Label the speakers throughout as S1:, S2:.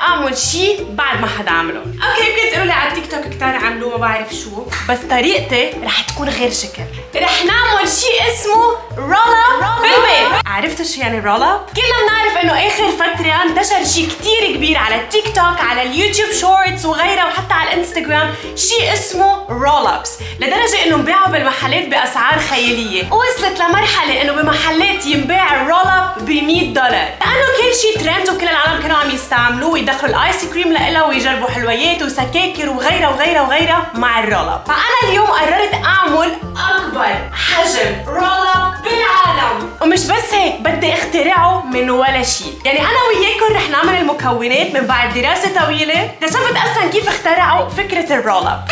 S1: اعمل شيء بعد ما حدا عمله. اوكي يمكن تقولوا لي على التيك توك كتار عملوه ما بعرف شو، بس طريقتي رح تكون غير شكل. رح نعمل شيء اسمه رول اب بالبيت. عرفتوا شو يعني رول اب؟ كلنا بنعرف انه اخر فتره انتشر شيء كتير كبير على التيك توك، على اليوتيوب شورتس وغيرها، وحتى على الانستغرام، شيء اسمه رول ابس، لدرجه انه بيعوا بالمحلات باسعار خياليه. وصلت لمرحله انه بمحلات ينباع الرول اب ب $100، لانه كل شيء ترند وكل العالم كانوا عم يستعملوه ويدخلوا الايس كريم لها ويجربوا حلويات وسكاكر وغيرها وغيرها وغيرها مع الرول اب. فانا اليوم قررت اعمل اكبر حجم رول اب بالعالم، ومش بس هيك بدي اخترعه من ولا شيء. يعني انا وياكم رح نعمل المكونات من بعد دراسه طويله. اكتشفت اصلا كيف اخترعوا فكره الرول اب.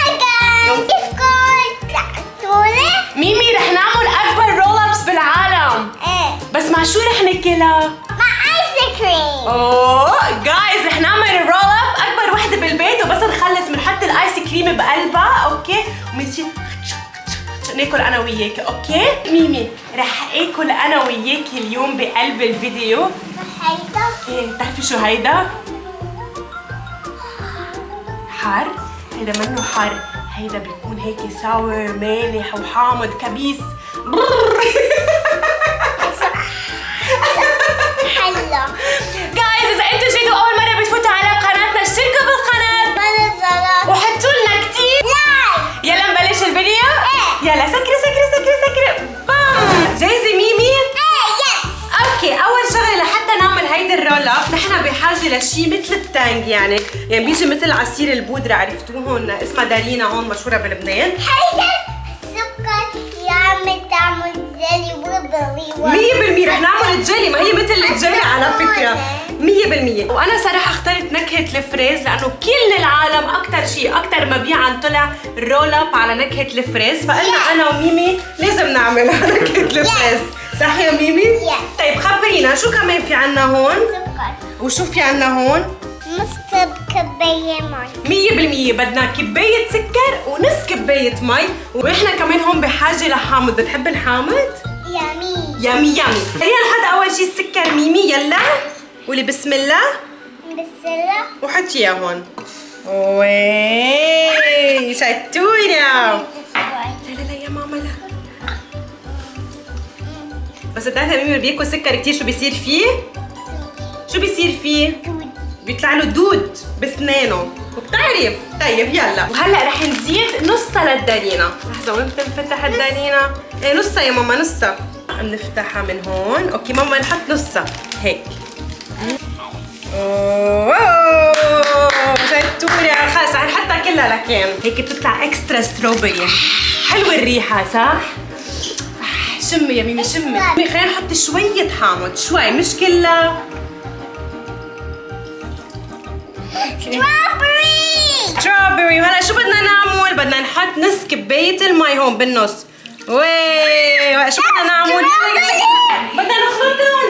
S1: ميمي رح نعمل اكبر رول ابس بالعالم. بس مع شو رح ناكلها؟
S2: مع ايس كريم.
S1: اوه جايز رح نعمل الرول اب اكبر وحده بالبيت، وبس نخلص بنحط الايس كريم بقلبها، اوكي، وبنصير ناكل انا وياكي. اوكي ميمي رح اكل انا وياكي اليوم بقلب الفيديو.
S2: هيدا
S1: ايه بتعرفي شو هيدا؟ حار؟ هيدا منه حار، هيدا بيكون هيك ساور مالح وحامض كبيس.
S2: حلو.
S1: جايز اذا انتوا جيتوا اول مره بتفوتوا على قناتنا اشتركوا بالقناه وحطوا لنا كتير لايك. يلا نبلش الفيديو. يلا سكري سكري سكري سكري. بام. جاهزه ميمي؟
S2: يس.
S1: اوكي اول شغله لحتى نعمل هيدا الرول اب نحن بحاجه لشيء مثل التانج، يعني بيجي مثل عصير البودره، عرفتوهم اسمها دارينا هون مشهوره بلبنان.
S2: هيدا سكر يعمل تعمل جيلي وبلي
S1: 100% رح نعمل الجيلي، ما هي مثل الجيلي على فكره 100%. وانا صراحه اخترت نكهه الفريز لانه كل العالم اكثر شيء اكثر مبيعا طلع رول اب على نكهه الفريز، فقلنا انا وميمي لازم نعملها نكهه الفريز. صح يا ميمي؟ طيب خبرينا شو كمان في عنا هون؟
S2: سكر.
S1: وشو في عنا هون؟
S2: نص كباية مي.
S1: 100% بدنا كباية سكر ونص كباية مي، ونحن كمان هون بحاجة لحامض. بتحب الحامض؟
S2: يامي.
S1: يامي يامي. خلينا نحط أول شي السكر ميمي. يلا قولي بسم الله.
S2: بسم الله.
S1: وحطيها هون. وي شطورة. لا لا لا يا ماما لا. بس بتعرفي ميمي بياكل سكر كتير شو بيصير فيه؟ شو بيصير فيه؟ بيطلع له دود بسنانه وبتعرف. طيب يلا وهلا رح نزيد نصها للدارينا. لحظه وين بتنفتح الدارينا؟ ايه نصها يا ماما نصها. بنفتحها من هون. اوكي ماما نحط نصها هيك. اوه شطوره. خلص رح نحطها كلها لكان هيك بتطلع اكسترا ستروبري. حلوه الريحه صح؟ شمي يا ميمي شمي. خلينا نحط شويه حامض، شوي مش كلها. ستروبري. وهلا شو بدنا نعمل؟ بدنا نحط نص كباية المي هون بالنص. وي شو بدنا نعمل؟ بدنا نخلطهم.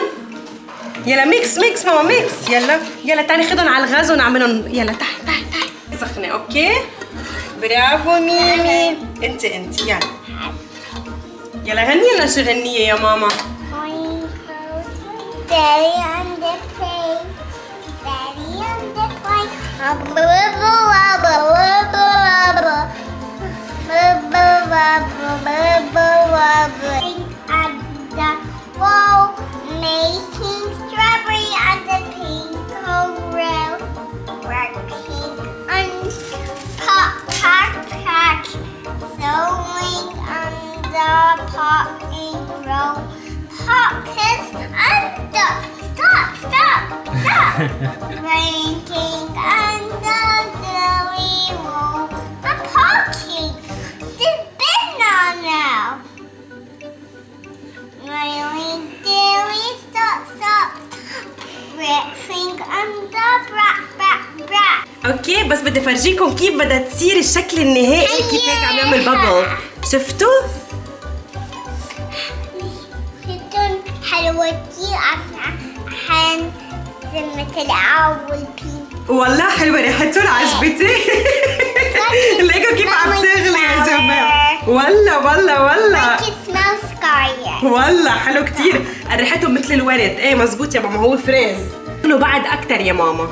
S1: يلا ميكس ميكس ماما ميكس. يلا يلا تعالي خدهم على الغاز ونعملهم. يلا تعالي تعالي تعالي سخنة. اوكي برافو ميمي. انت يلا يلا غني لنا شو غنية يا ماما.
S2: Daddy on the plane. Daddy on the plane. At the wall, making strawberry on the pink grill. Working on pot, sewing on the potting roll. Pockets under. Stop. Ranking under the wheel. I'm parking. This bin now. Railing daily stop. Ranking under brat.
S1: اوكي بس بدي افرجيكم كيف بدها تصير الشكل النهائي. كيف هيك عم يعمل بابل. شفتوا؟
S2: حلوة كتير عشان سمة الأول بين.
S1: والله حلوة ريحتهم عجبتي. ليكوا كيف عم تغلي يا جماعة. والله والله حلو كتير. ريحتهم مثل الورد. ايه مزبوط يا ماما هو فريز. له بعد أكتر يا ماما.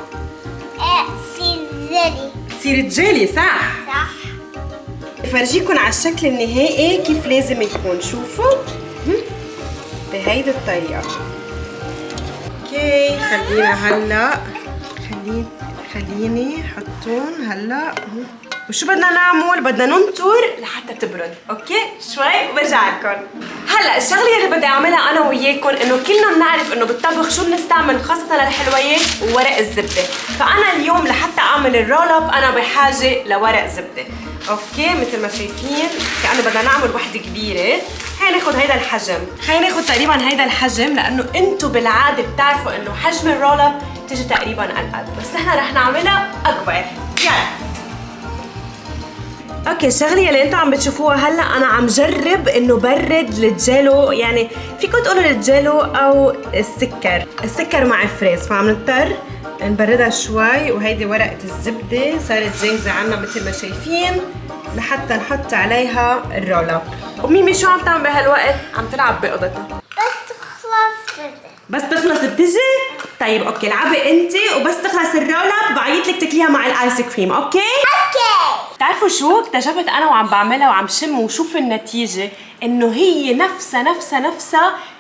S2: سيزري.
S1: تصير جيلي صح؟
S2: صح.
S1: بفرجيكم على الشكل النهائي كيف لازم يكون. شوفوا بهيدي الطريقة. اوكي خلينا هلا خليني حطون هلا. وشو بدنا نعمل؟ بدنا ننطر لحتى تبرد. اوكي شوي وبرجع لكم. هلا الشغله اللي بدي اعملها انا وياكم انه كلنا بنعرف انه بالطبخ شو بنستعمل خاصه للحلويات وورق الزبده. فانا اليوم لحتى اعمل الرول اب انا بحاجه لورق زبده. اوكي مثل ما شايفين كأنه بدنا نعمل وحده كبيره. خلينا ناخذ هيدا الحجم، خلينا ناخذ تقريبا هيدا الحجم لانه انتم بالعاده بتعرفوا انه حجم الرول اب تيجي تقريبا قد بس نحن رح نعملها اكبر. يلا اوكي الشغله اللي انتم عم بتشوفوها هلا انا عم جرب انه برد الجيلو، يعني فيكم تقولوا الجيلو او السكر مع فريز، فعم نضطر نبردها شوي. وهيدي ورقه الزبده صارت جاهزه عنا مثل ما شايفين لحتى نحط عليها الرول اب. وميمي شو عم تعمل بهالوقت؟ عم تلعب بقضتها. بس تخلص بتجي؟ طيب اوكي العبي انت وبس تخلص الرول اب بعيط لك تاكليها مع الايس كريم. اوكي؟
S2: اوكي.
S1: بتعرفوا شو اكتشفت انا وعم بعملها وعم شم وشوف النتيجه انه هي نفسها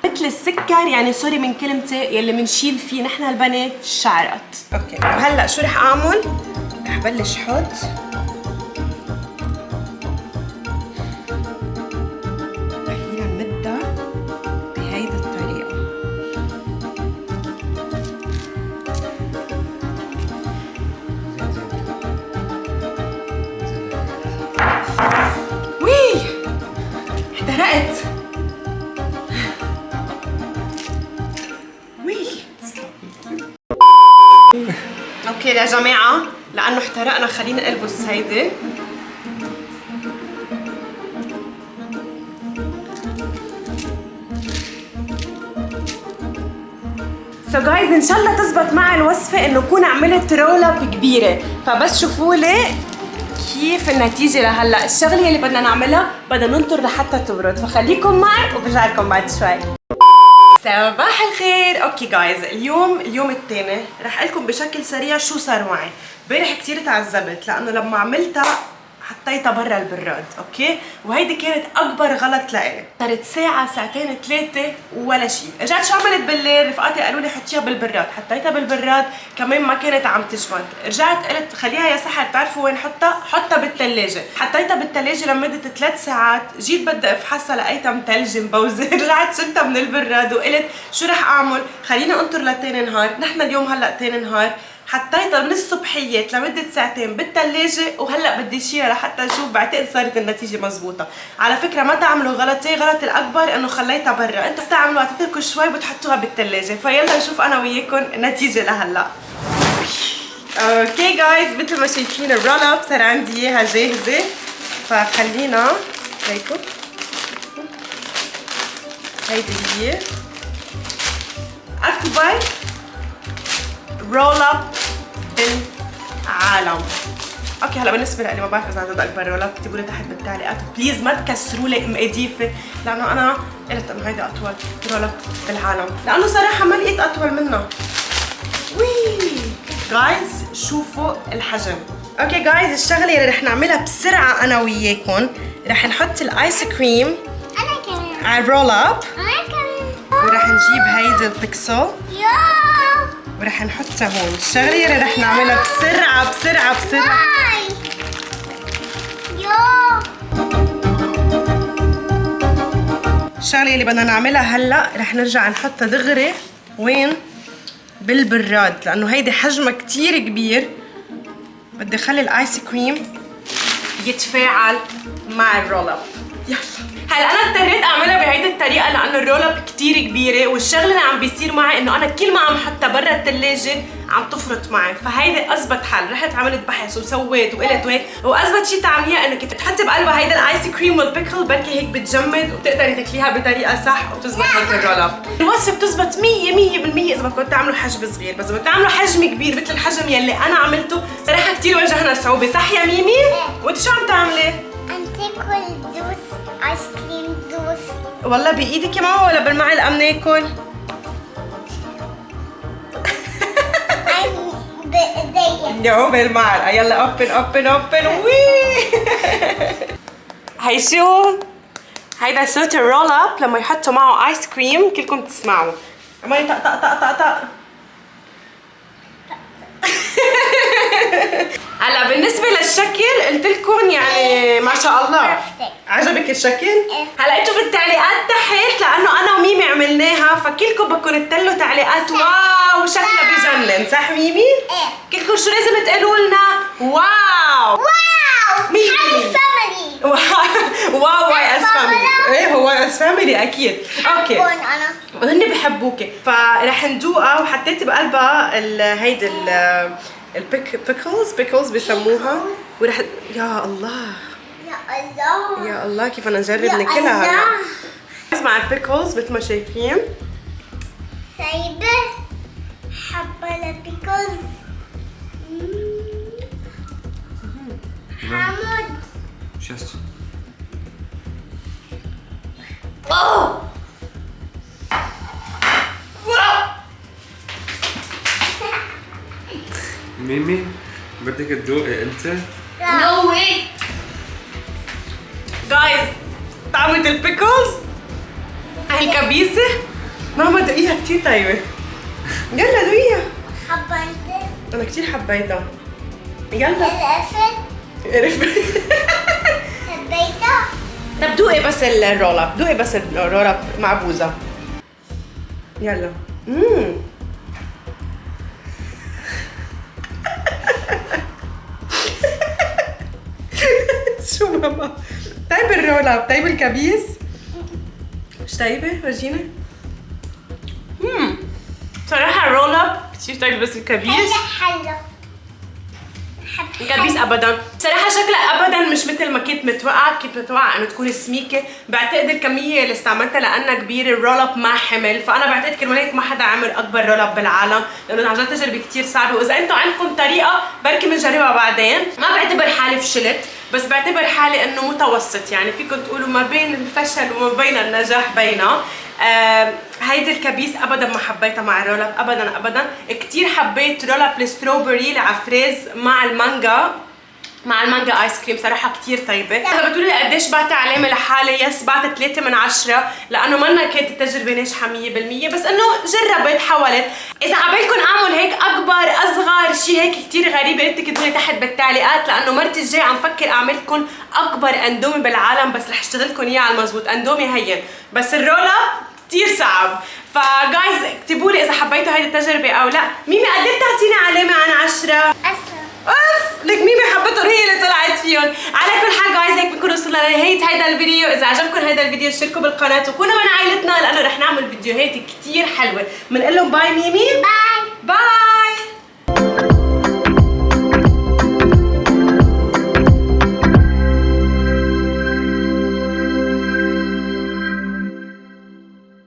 S1: مثل السكر، يعني سوري من كلمتي يلي بنشيل فيه نحن البنات الشعرات. اوكي وهلا شو رح اعمل؟ رح بلش حط خلينا نمدها بهيدي الطريقه. وي احترقت. وي اوكي يا جماعه لانه احترقنا خلينا البس هيدي. سو جايز ان شاء الله تزبط معي الوصفه انه اكون عملت رول اب كبيره، فبس شوفوا لي كيف النتيجه لهلا. الشغله اللي بدنا نعملها بدنا ننطر لحتى تبرد، فخليكم معي وبرجع لكم بعد شوي. صباح الخير. اوكي جايز اليوم الثاني رح اقول لكم بشكل سريع شو صار معي. امبارح كثير تعذبت لانه لما عملتها حطيتها برا البراد. اوكي وهيدي كانت اكبر غلط لإلي. صارت ساعه ساعتين ثلاثه ولا شيء. رجعت شو عملت بالليل؟ رفقاتي قالوا لي حطيها بالبراد، حطيتها بالبراد كمان ما كانت عم تجمد. رجعت قلت خليها يا سحر بتعرفوا وين حطها بالثلاجه. حطيتها بالثلاجه لمده 3 ساعات. جيت بدي افحصها لقيتها متلجه مبوزه. رجعت شلتها من البراد وقلت شو رح اعمل؟ خليني انطر لتاني نهار. نحن اليوم هلا تاني نهار. حطيتها من الصبحيات لمدة ساعتين بالثلاجة وهلا بدي شيلها لحتى نشوف. بعتقد صارت النتيجة مزبوطة. على فكرة ما تعملوا غلطي، غلط الأكبر إنه خليتها برا. أنتوا بتعملوا تتركوا شوي بتحطوها بالثلاجة. فيلا نشوف أنا وياكم النتيجة لهلا. اوكي جايز مثل ما شايفين الرول اب صار عندي إياها جاهزة. فخلينا هيكم هيدي هي أكبر رول اب بالعالم. اوكي هلا بالنسبه لي ما بعرف اذا هذا اكبر رول اب. اكتبوا لي تحت بالتعليقات بليز ما تكسروا لي مقاديفي لانه انا قلت انه هيدا اطول رول اب بالعالم لانه صراحه ما لقيت اطول منه. وي جايز شوفوا الحجم. اوكي جايز الشغله اللي رح نعملها بسرعه انا وياكم رح نحط الايس كريم
S2: انا كمان
S1: على الرول اب.
S2: انا كمان.
S1: ورح نجيب هيدي البيكسل ورح نحطها هون. الشغله اللي رح نعملها بسرعه. الشغله اللي بدنا نعملها هلا رح نرجع نحطها دغري وين؟ بالبراد لانه هيدي حجمها كتير كبير. بدي اخلي الايس كريم يتفاعل مع الرول اب. يلا هلا انا اضطريت اعملها بهيدي الطريقه لانه الرول اب كثير كبيره والشغله اللي عم بيصير معي انه انا كل ما عم حطها برا الثلاجه عم تفرط معي. فهيدي اضبط حل. رحت عملت بحث وسويت وقلت وين واضبط شيء تعمليها انك تحطي بقلبها هيدا الايس كريم والبيكل بركي هيك بتجمد وبتقدري تاكليها بطريقه صح وبتزبط هيك الرول اب. الوصفه بتزبط 100% اذا بدكم تعملوا حجم صغير، بس بدكم تعملوا حجم كبير مثل الحجم يلي انا عملته صراحه كثير واجهنا صعوبه. صح يا ميمي؟ وانت شو عم تعملي؟
S2: عم تاكل دوس ايس كريم دوس.
S1: والله بايدك يا ماما ولا بالمعلقه بناكل؟
S2: بايديا.
S1: يعوم المعلقة. يلا اوبن اوبن اوبن. وي هي شو؟ هيدا صوت الرول اب لما يحطوا معه ايس كريم. كلكم تسمعوا. عمالي طق طق طق طق طق. هلا بالنسبة للشكل قلت لكم يعني ما شاء الله. عجبك الشكل؟ هلا انتوا بالتعليقات تحت لانه انا وميمي عملناها فكلكم بدكم تتلوا تعليقات واو شكلها بجنن، صح ميمي؟ كلكم شو لازم تقولوا لنا؟ واو ميمي واو واي اس فاميلي. ايه هو واي اس فاميلي اكيد. اوكي وهن بحبوكي فرح ندوقها وحطيت بقلبها هيدي البيكلز بيسموها ورح يا الله يا الله كيف انا نجرب ناكلها هلا مع البيكلز مثل ما شايفين.
S2: سايبه حبه البيكلز. حمود
S3: شست ميمي بدك تذوقي انت؟
S2: نو واي
S1: جايز طعمة البيكلز الكبيسة ماما دوقيها كتير طيبة. يلا دوقيها.
S2: حبه انت؟
S1: انا كتير حبيتها. يلا
S2: الاسد حبيتها.
S1: طب دوقي بس الرول اب، دوقي بس الرول اب مع بوزة. يلا شو ماما؟ طيب الرول اب، طيب الكبيس؟ مش طيبة ورجينا؟ صراحة الرول اب كتير طيب بس الكبيس
S2: حلو.
S1: الكبيس ابدا صراحه شكلها ابدا مش مثل ما كنت متوقعه. كنت متوقعه انه تكون سميكه. بعتقد الكميه اللي استعملتها لانها كبيره الرول اب ما حمل، فانا بعتقد كرمال هيك ما حدا عمل اكبر رول اب بالعالم لانه عن جد تجربه كثير صعبه. واذا انتم عندكم طريقه بركي بنجربها بعدين. ما بعتبر حالي فشلت بس بعتبر حالي انه متوسط، يعني فيكم تقولوا ما بين الفشل وما بين النجاح بينه. هيدي الكبيس ابدا ما حبيتها مع الرول اب ابدا ابدا. كثير حبيت رول اب الستروبري العفريز مع المانجا ايس كريم صراحه كثير طيبه. اذا بتقولوا لي قديش بعطي علامه لحالي يس بعطي 3 من 10 لانه منا كانت التجربه ناجحه 100% بس انه جربت حاولت. اذا عبالكم اعمل هيك اكبر اصغر شيء هيك كثير غريبه انتوا كتبوا لي تحت بالتعليقات لانه مرتي الجاي عم فكر اعمل لكم اكبر اندومي بالعالم بس رح اشتغل لكم اياه على المضبوط. اندومي هين بس الرول اب كثير صعب. فجايز اكتبوا لي اذا حبيتوا هيدي التجربه او لا. ميمي قد ايه بتعطيني علامه عن 10؟ اوف لك ميمي حبتهم هي اللي طلعت فيهم. على كل حال جايز هيك بنكون وصلنا لنهايه هيدا الفيديو. اذا عجبكم هيدا الفيديو اشتركوا بالقناه وكونوا من عائلتنا لانه رح نعمل فيديوهات كثير حلوه. بنقول لهم باي ميمي.
S2: باي
S1: باي.